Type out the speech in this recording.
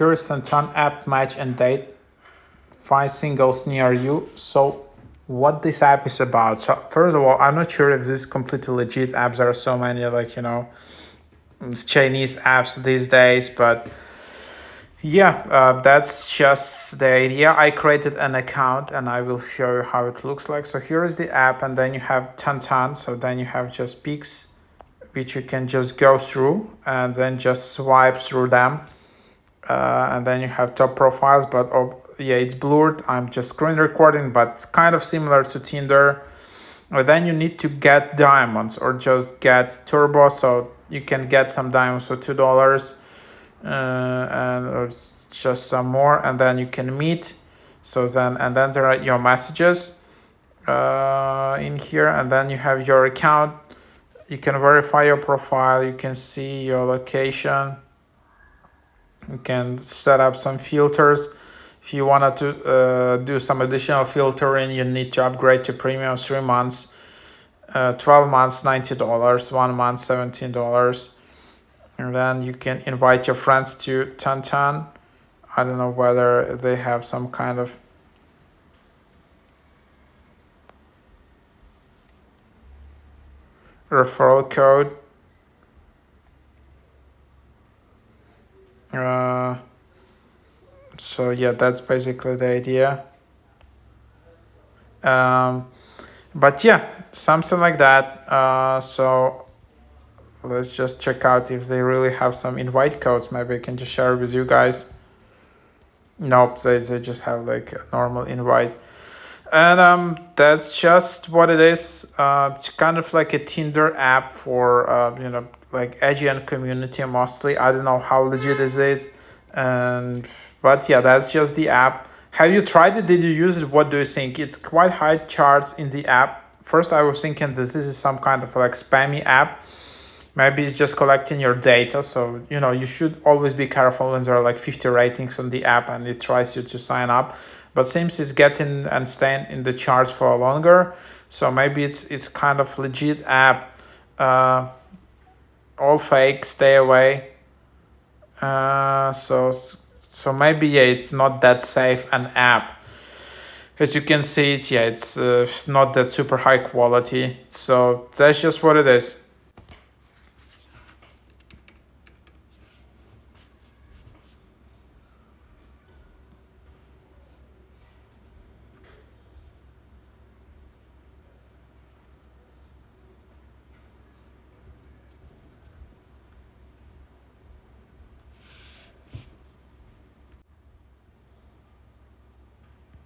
Here is Tantan app match and date. Find singles near you. So what this app is about. So first of all, I'm not sure if this is completely legit apps. There are so many Chinese apps these days, but yeah, that's just the idea. I created an account and I will show you how it looks like. So here is the app, and then you have Tantan. So then you have just pics, which you can just go through and then just swipe through them. And then you have top profiles, but yeah, it's blurred. I'm just screen recording, but it's kind of similar to Tinder. But then you need to get diamonds or just get turbo, so you can get some diamonds for $2, and or just some more, and then you can meet. So then there are your messages in here, and then you have your account. You can verify your profile. You can see your location. You can set up some filters. If you wanted to do some additional filtering, you need to upgrade to premium 3 months, 12 months, $90, 1 month, $17. And then you can invite your friends to Tantan. I don't know whether they have some kind of referral code. So yeah, that's basically the idea. But yeah, something like that. So let's just check out if they really have some invite codes. Maybe I can just share it with you guys. Nope, they just have like a normal invite. And that's just what it is. It's kind of like a Tinder app for like Asian community mostly. I don't know how legit is it, but yeah, that's just the app. Have you tried it? Did you use it? What do you think? It's quite high charts in the app. First, I was thinking this is some kind of like spammy app. Maybe it's just collecting your data. So, you should always be careful when there are like 50 ratings on the app and it tries you to sign up. But seems it's getting and staying in the charts for longer. So maybe it's kind of legit app. All fake, stay away. So maybe, yeah, it's not that safe an app. As you can see, it's not that super high quality. So that's just what it is.